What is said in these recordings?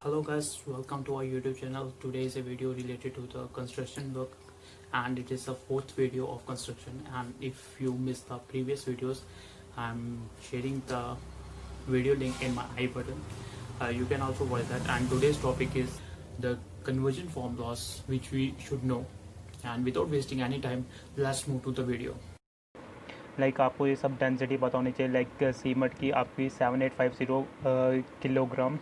Hello guys, welcome to our YouTube channel. Today is a video related to the construction work and it is the fourth video of construction, and if you missed the previous videos, I'm sharing the video link in my I button. You can also watch that, and today's topic is the conversion formulas which we should know. And without wasting any time, let's move to the video. आपको ये सब density पता होनी चाहिए। Cement की आपकी 7850 kilogram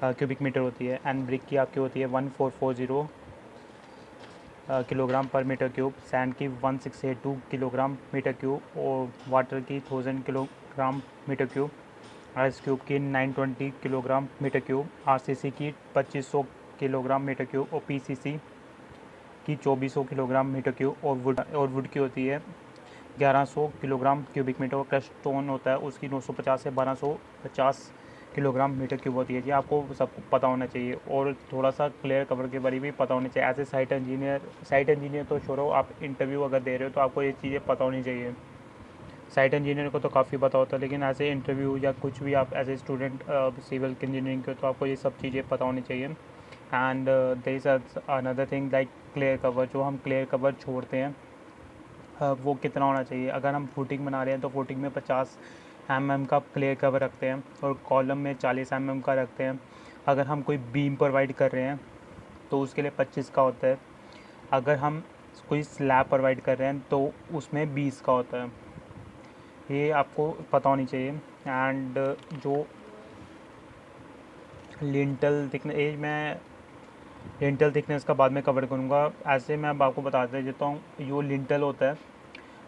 cubic metre होती है, एंड ब्रिक की आपकी होती है 1440 किलोग्राम पर मीटर क्यूब, सैंड की 1682 किलोग्राम मीटर क्यूब, और वाटर की 1000 kilogram metre cube, ice cube की 920 किलोग्राम मीटर क्यूब, आरसीसी की 2500 किलोग्राम मीटर क्यूब, और पीसीसी की 2400 किलोग्राम मीटर क्यूब, और वुड की होती है 1100 किलोग्राम क्यूबिक मीटर, और क्रश स्टोन होता है उसकी 950 से 1250 किलोग्राम मीटर क्यूब होती है। जी आपको सब पता होना चाहिए, और थोड़ा सा क्लियर कवर के बारे में भी पता होना चाहिए। ऐसे साइट इंजीनियर तो छोड़ो, आप इंटरव्यू अगर दे रहे हो तो आपको ये चीज़ें पता होनी चाहिए। साइट इंजीनियर को तो काफ़ी पता होता है, लेकिन ऐसे इंटरव्यू या कुछ भी आप as a student civil engineering के, तो आपको ये सब चीज़ें पता होनी चाहिए। And there is another thing like clear cover. जो हम क्लियर कवर छोड़ते हैं वो कितना होना चाहिए। अगर हम फुटिंग बना रहे हैं तो फुटिंग में 50 mm का क्लियर कवर रखते हैं, और कॉलम में 40 mm का रखते हैं। अगर हम कोई बीम प्रोवाइड कर रहे हैं तो उसके लिए 25 का होता है। अगर हम कोई स्लैब प्रोवाइड कर रहे हैं तो उसमें 20 का होता है। ये आपको पता होनी चाहिए। एंड जो लिंटल थिकनेस, मैं लिंटल थिकनेस का बाद में कवर करूँगा। ऐसे मैं अब आपको बता देता हूँ। जो लिंटल होता है,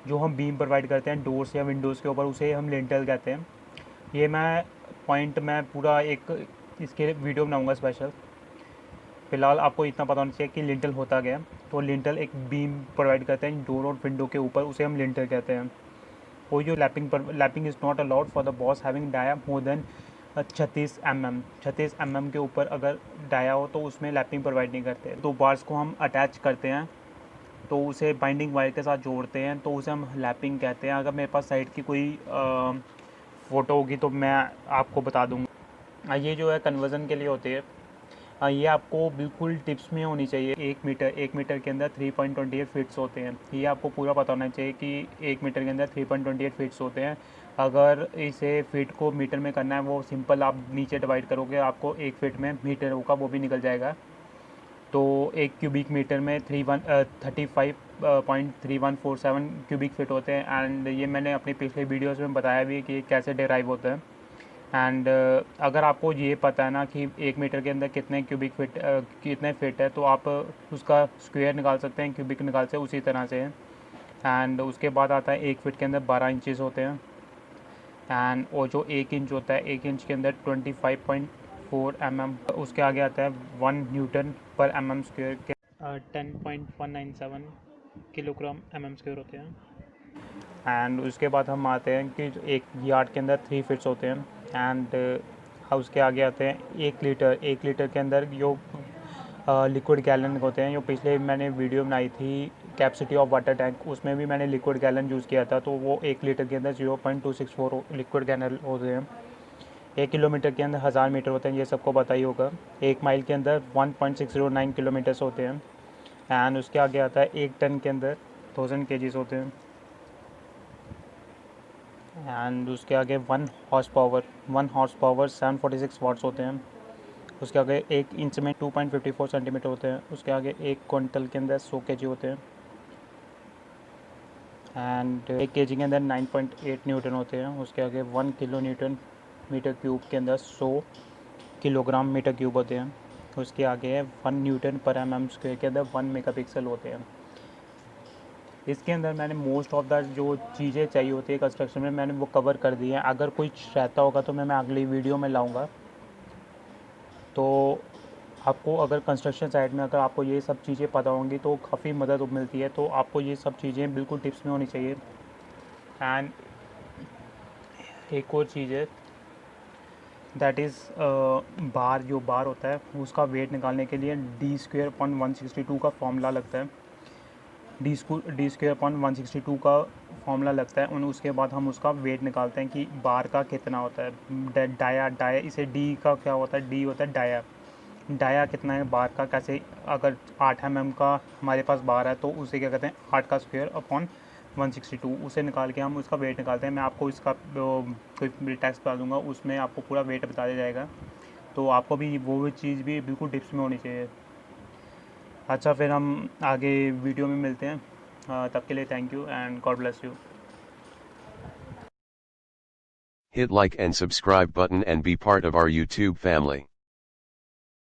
जो हम बीम प्रोवाइड करते हैं डोर्स या विंडोज़ के ऊपर, उसे हम लिंटल कहते हैं। ये मैं पूरा एक इसके वीडियो बनाऊँगा स्पेशल। फ़िलहाल आपको इतना पता होना चाहिए कि लिंटल होता क्या है। तो लिंटल एक बीम प्रोवाइड करते हैं डोर और विंडो के ऊपर, उसे हम लिंटल कहते हैं। और जो lapping is not allowed for the bars having dia more than 36 mm के ऊपर अगर डाया हो तो उसमें लैपिंग प्रोवाइड नहीं करते। तो बार्स को हम अटैच करते हैं, तो उसे बाइंडिंग वायर के साथ जोड़ते हैं, तो उसे हम लैपिंग कहते हैं। अगर मेरे पास साइड की कोई फ़ोटो होगी तो मैं आपको बता दूँगा। ये जो है कन्वर्जन के लिए होती है। ये आपको बिल्कुल टिप्स में होनी चाहिए। 1 मीटर के अंदर 3.28 फीट्स होते हैं। ये आपको पूरा पता होना चाहिए कि 1 मीटर के अंदर 3.28 फीट्स होते हैं। अगर इसे फीट को मीटर में करना है, वो सिंपल आप नीचे डिवाइड करोगे, आपको 1 फीट में मीटर होगा, वो भी निकल जाएगा। तो 1 क्यूबिक मीटर में 35.3147 क्यूबिक फीट होते हैं। एंड ये मैंने अपनी पिछले वीडियोस में बताया भी कि कैसे डिराइव होता है। एंड अगर आपको ये पता है ना कि 1 मीटर के अंदर कितने कितने फिट है, तो आप उसका स्क्वायर निकाल सकते हैं, क्यूबिक निकाल सकते हैं उसी तरह से। एंड उसके बाद आता है 1 फीट के अंदर 12 इंचेस होते हैं। एंड और जो 1 इंच होता है, 1 इंच के अंदर 25.4 mm। उसके आगे आता है 1 न्यूटन पर mm स्क्वायर के 10.197 किलोग्राम mm स्क्वायर होते हैं। एंड उसके बाद हम आते हैं कि एक यार्ड के अंदर 3 फीट्स होते हैं। एंड उसके आगे आते हैं 1 लीटर के अंदर जो लिक्विड गैलन होते हैं। जो पिछले मैंने वीडियो बनाई थी कैपेसिटी ऑफ वाटर टैंक, उसमें भी मैंने लिक्विड गैलन यूज़ किया था, तो वो 1 लीटर के अंदर 0.264 लिक्विड गैलन होते हैं। 1 किलोमीटर के अंदर 1000 मीटर होते हैं, ये सबको पता ही होगा। 1 माइल के अंदर 1.609 किलोमीटर्स होते हैं। एंड उसके आगे आता है 1 टन के अंदर 1000 केजीज होते हैं। एंड उसके आगे 1 हॉर्स पावर 746 वाट्स होते हैं। उसके आगे 1 इंच में 2.54 सेंटीमीटर होते हैं। उसके आगे 1 क्विंटल के अंदर 100 केजी होते हैं। एंड 1 केजी के अंदर 9.8 न्यूटन होते हैं। उसके आगे 1 किलो न्यूटन मीटर क्यूब के अंदर 100 किलोग्राम मीटर क्यूब होते हैं। उसके आगे है 1 न्यूटन पर mm स्क्वायर के अंदर 1 मेगापिक्सल होते हैं। इसके अंदर मैंने मोस्ट ऑफ द जो चीज़ें चाहिए होती है कंस्ट्रक्शन में, मैंने वो कवर कर दी हैं। अगर कुछ रहता होगा तो मैं अगली वीडियो में लाऊंगा। तो आपको अगर कंस्ट्रक्शन साइट में अगर आपको ये सब चीज़ें पता होंगी तो काफ़ी मदद मिलती है। तो आपको ये सब चीज़ें बिल्कुल टिप्स में होनी चाहिए। एंड एक और चीज़ है, दैट इज़ जो बार होता है उसका वेट निकालने के लिए d² 162 का फॉर्मूला लगता है। d² अपॉन 162 का फॉर्मूला लगता है। उन उसके बाद हम उसका वेट निकालते हैं कि बार का कितना होता है। डाया इसे डी का क्या होता है, डी होता है डाया कितना है बार का, कैसे, अगर 8 mm का हमारे पास बार है तो उसे क्या कहते हैं 8 का स्क्वायर अपॉन 162, उसे निकाल के हम उसका वेट निकालते हैं। मैं आपको इसका कोई टेक्स्ट बता दूंगा, उसमें आपको पूरा वेट बता दिया जाएगा, तो आपको भी वो चीज़ भी बिल्कुल टिप्स में होनी चाहिए। अच्छा, फिर हम आगे वीडियो में मिलते हैं। तब के लिए thank you and God bless you. Hit like and subscribe button and be part of our YouTube family.